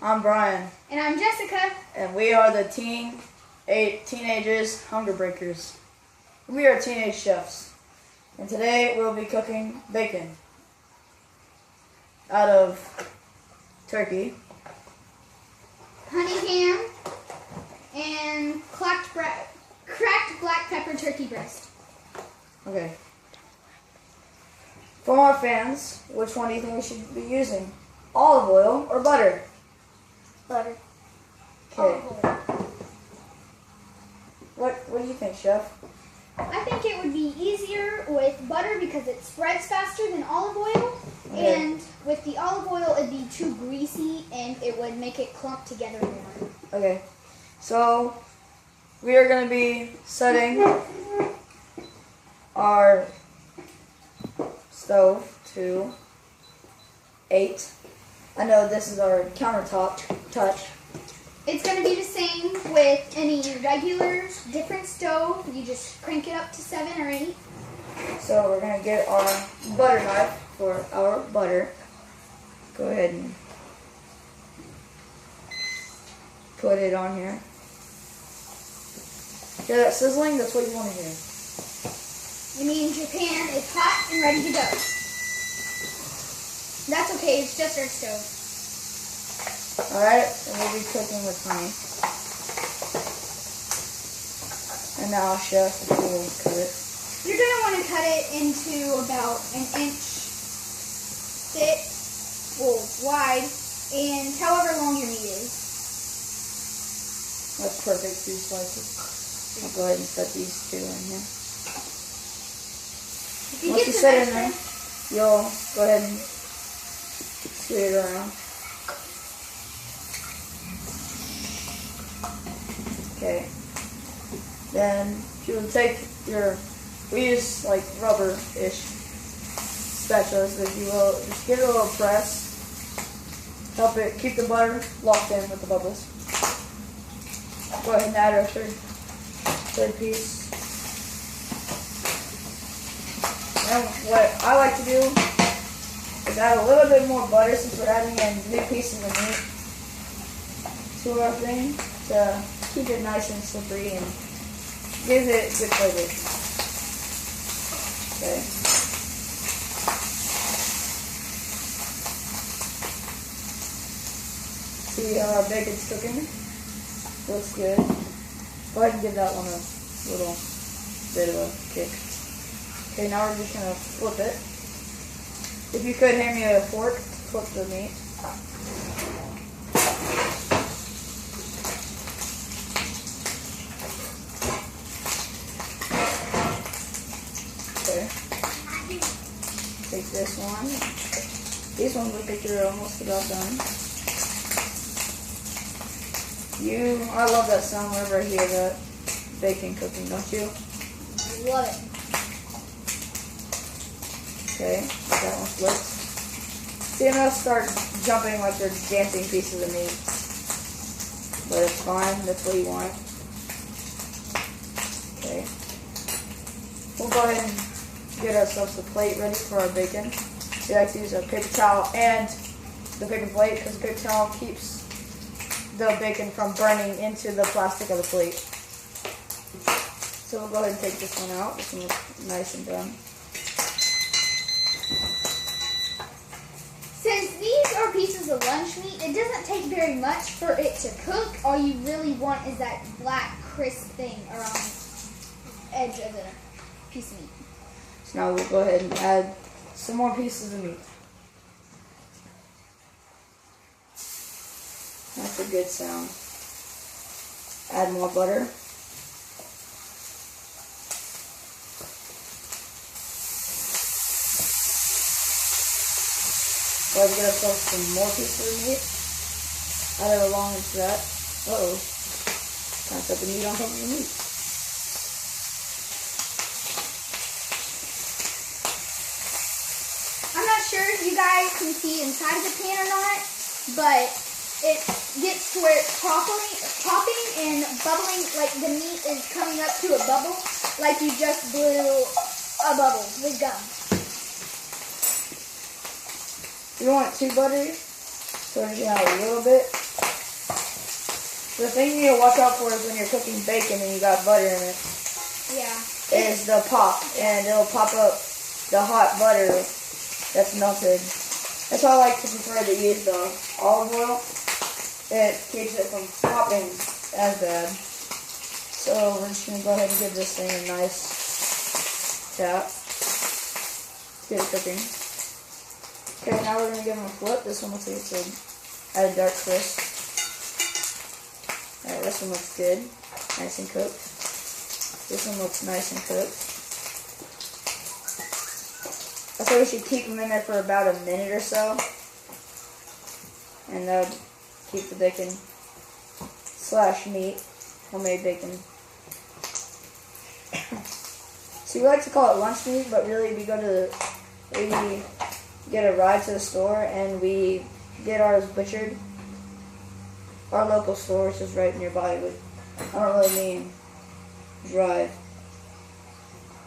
I'm Brian. And I'm Jessica. And we are the Teenagers Hunger Breakers. We are teenage chefs. And today we'll be cooking bacon out of turkey, Honey ham, and cracked black pepper turkey breast. Okay. For our fans, which one do you think we should be using? Olive oil or butter? Butter. Okay. What do you think, Chef? I think it would be easier with butter because it spreads faster than olive oil. Okay. And with the olive oil, it'd be too greasy and it would make it clump together more. Okay. So, we are going to be setting our stove to 8. I know this is our countertop touch. It's going to be the same with any regular different stove. You just crank it up to 7 or 8. So we're going to get our butter knife for our butter. Go ahead and put it on here. Hear that sizzling? That's what you want to hear. It means your pan is hot and ready to go. That's okay, it's just our stove. Alright, and we'll be cooking with honey. And now, Chef, we'll cut it. You're going to want to cut it into about an inch thick, wide, and however long your meat is. That's perfect, 2 slices. I'll go ahead and set these 2 in here. Once you set it in there, you'll go ahead and scoot it around. Okay. Then you'll take we use like rubber-ish spatulas, if you will. Just give it a little press. Help it keep the butter locked in with the bubbles. Go ahead and add our third piece. And what I like to do is add a little bit more butter since we're adding in new pieces of meat to our thing to keep it nice and slippery and gives it good flavor. Okay. See how our bacon's cooking? Looks good. Go ahead and give that one a little bit of a kick. Okay, now we're just gonna flip it. If you could hand me a fork to flip the meat. Okay. Take this one. These ones look like they're almost about done. I love that sound whenever I hear that bacon cooking, don't you? Love it. Okay, that one flipped. See, I'm gonna start jumping like they're dancing pieces of meat. But it's fine, that's what you want. Okay. We'll go ahead and get ourselves a plate ready for our bacon. We like to use a paper towel and the paper plate because the paper towel keeps the bacon from burning into the plastic of the plate. So we'll go ahead and take this one out. This one looks nice and done. Since these are pieces of lunch meat, it doesn't take very much for it to cook. All you really want is that black, crisp thing around the edge of the piece of meat. So now we'll go ahead and add some more pieces of meat. That's a good sound. Add more butter. Go ahead and get ourselves some more pieces of meat. Add it along into that. Uh-oh. Kind of set the meat on top of the meat. I'm not sure if you guys can see inside of the pan or not, but it gets to where it's popping and bubbling, like the meat is coming up to a bubble, like you just blew a bubble with gum. You don't want it too buttery, so we're just gonna add a little bit. The thing you need to watch out for is when you're cooking bacon and you got butter in it. Yeah. Is the pop, and it'll pop up the hot butter that's melted. That's why I like to prefer to use the olive oil. It keeps it from popping as bad. So we're just gonna go ahead and give this thing a nice tap. Get it cooking. Okay, now we're gonna give them a flip. This one looks like it's at a dark crisp. Alright, this one looks good. Nice and cooked. This one looks nice and cooked. I say we should keep them in there for about a minute or so. And that would keep the bacon / meat, homemade bacon. So we like to call it lunch meat, but really we get a ride to the store and we get ours butchered. Our local store, which is right nearby, I don't really mean drive.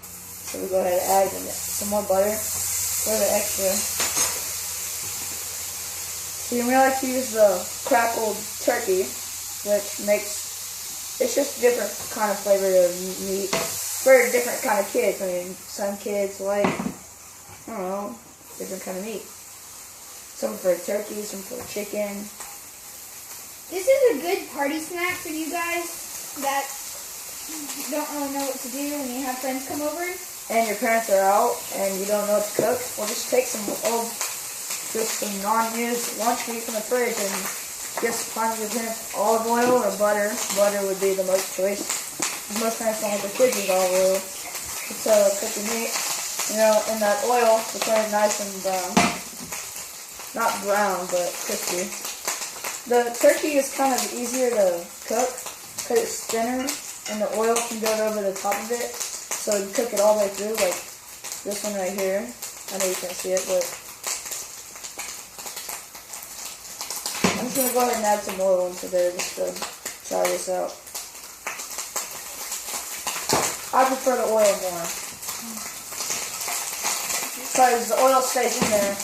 So we go ahead and add some more butter for the extra. See, we like to use the crackled turkey, which it's just a different kind of flavor of meat for a different kind of kids. I mean, some kids like, I don't know, different kind of meat. Some for turkey, some for chicken. This is a good party snack for you guys that don't really know what to do when you have friends come over. And your parents are out and you don't know what to cook. Well, just take some non-used lunch meat from the fridge and just find your parents olive oil or butter. Butter would be the most choice. Most parents don't want their kids use olive oil. So cook the meat, in that oil to turn it nice and brown. Not brown, but crispy. The turkey is kind of easier to cook because it's thinner and the oil can go over the top of it. So you cook it all the way through, like this one right here. I know you can't see it, but I'm just going to go ahead and add some oil into there just to try this out. I prefer the oil more because the oil stays in there,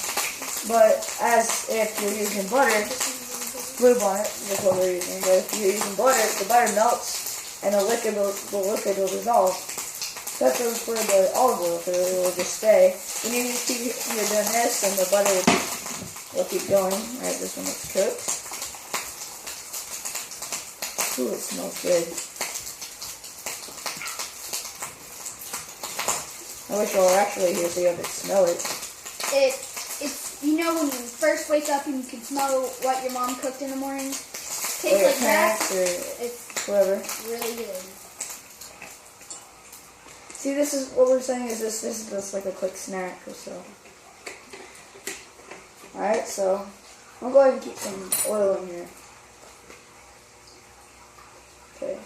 but as if you're using butter, lube on it, that's what we're using, but if you're using butter, the butter melts and the liquid will dissolve. That's for the olive oil, so it will just stay. When you're doing this, and the butter will keep going. Alright, this one looks cooked. Ooh, it smells good. I wish y'all were actually here so you could smell it. It's when you first wake up and you can smell what your mom cooked in the morning. Tastes like that. It's whatever. Really good. See, this is what we're saying is this is just like a quick snack or so. Alright, so I'll go ahead and keep some oil in here. Okay.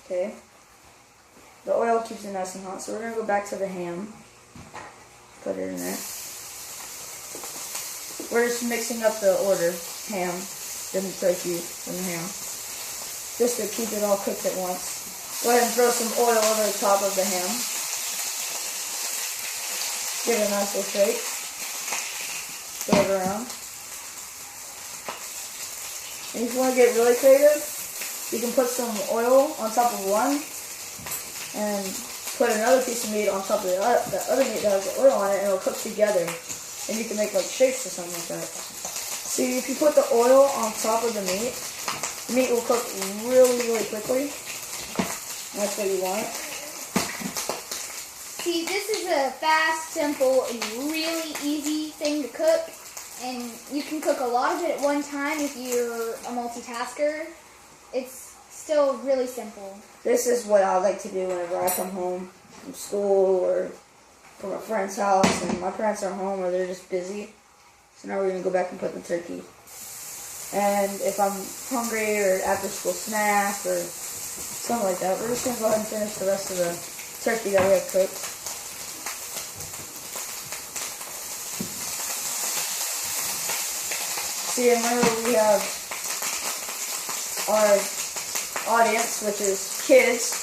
Okay. The oil keeps it nice and hot, so we're going to go back to the ham. Put it in there. We're just mixing up the order. Ham, then the turkey, and the ham. Just to keep it all cooked at once. Go ahead and throw some oil over the top of the ham. Give it a nice little shake. Throw it around. And if you want to get really creative, you can put some oil on top of one and put another piece of meat on top of the other meat that has the oil on it, and it'll cook together. And you can make like shakes or something like that. See, if you put the oil on top of the meat will cook really, really quickly. That's what you want. See, this is a fast, simple, and really easy thing to cook. And you can cook a lot of it at one time if you're a multitasker. It's still really simple. This is what I like to do whenever I come home from school or from a friend's house and my parents are home or they're just busy. So now we're going to go back and put the turkey. And if I'm hungry or after school snack or something like that, we're just going to go ahead and finish the rest of the turkey that we have cooked. See, and whenever we have our audience, which is kids,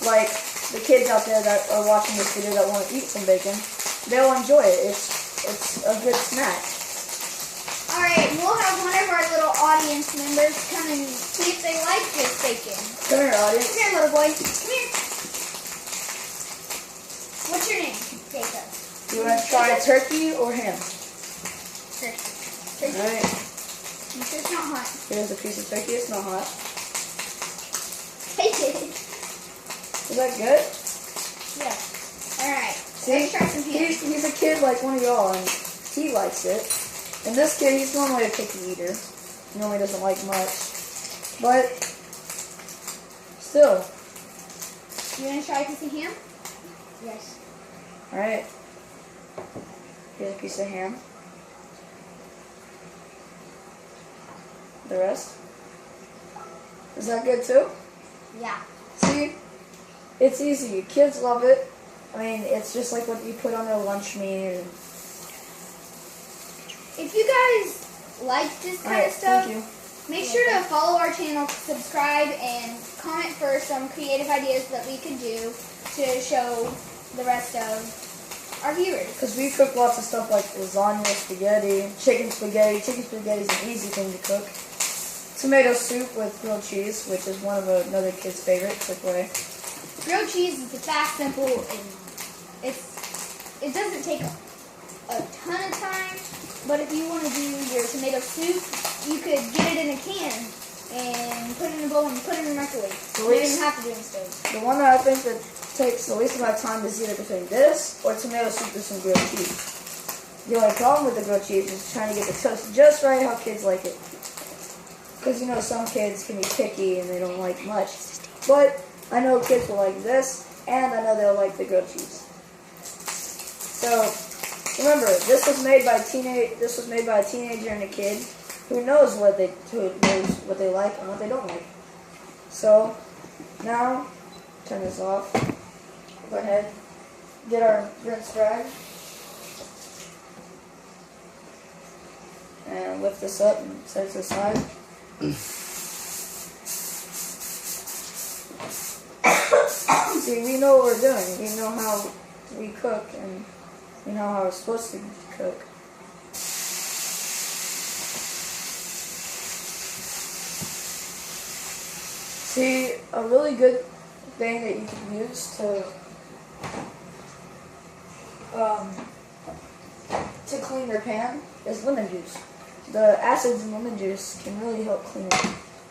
like the kids out there that are watching this video that want to eat some bacon, they'll enjoy it. It's a good snack. Alright, we'll have one of our little audience members come and see if they like this bacon. Come here, audience. Come here, little boy. Come here. What's your name? Jacob. You want to try turkey or ham? Turkey. Alright. You sure it's not hot? Here's a piece of turkey. It's not hot. Take it. Is that good? Yeah. Alright. See, Let's try some ham. he's a kid like one of y'all, and he likes it. And this kid, he's normally a picky eater. He normally doesn't like much. But, still. You want to try a piece of ham? Yes. Alright. Here's a piece of ham. The rest. Is that good too? Yeah. See? It's easy. Kids love it. I mean, it's just like what you put on their lunch meat. And... If you guys like this kind Alright, of stuff, thank you. make sure to follow our channel, subscribe, and comment for some creative ideas that we could do to show the rest of our viewers. Because we cook lots of stuff like lasagna, spaghetti, chicken spaghetti. Chicken spaghetti is an easy thing to cook. Tomato soup with grilled cheese, which is one of another kid's favorite. Chick-fil-A. Grilled cheese is fast, simple, and it doesn't take a ton of time. But if you want to do your tomato soup, you could get it in a can and put it in a bowl and put it in the microwave. You don't even have to do it in stove. The one that I think that takes the least amount of time is either between this or tomato soup with some grilled cheese. The only problem with the grilled cheese is trying to get the toast just right how kids like it. Because you know some kids can be picky and they don't like much. But I know kids will like this, and I know they'll like the grilled cheese. So remember, this was made by a teenager and a kid who knows what they like and what they don't like. So now, turn this off. Go ahead, get our rinse rag, and lift this up and set it to the side. See, we know what we're doing. We know how we cook, and we know how we're supposed to cook. See, a really good thing that you can use to clean your pan is lemon juice. The acids in lemon juice can really help clean it.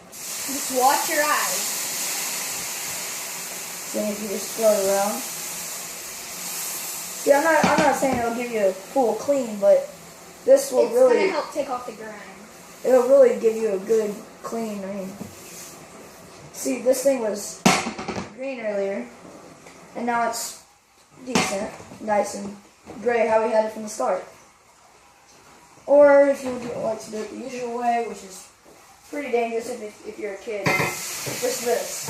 Just watch your eyes. Then if you just throw it around. See, I'm not saying it'll give you a full clean, but this will It's really going to help take off the grime. it'll really give you a good clean. I mean, see, this thing was green earlier, and now it's decent, nice and gray how we had it from the start. Or if you would like to do it the usual way, which is pretty dangerous if you're a kid, just this.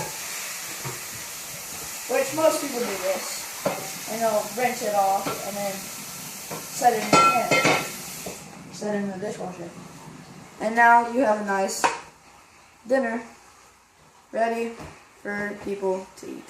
Which most people do this, and they'll rinse it off and then set it in the pan, set it in the dishwasher. And now you have a nice dinner ready for people to eat.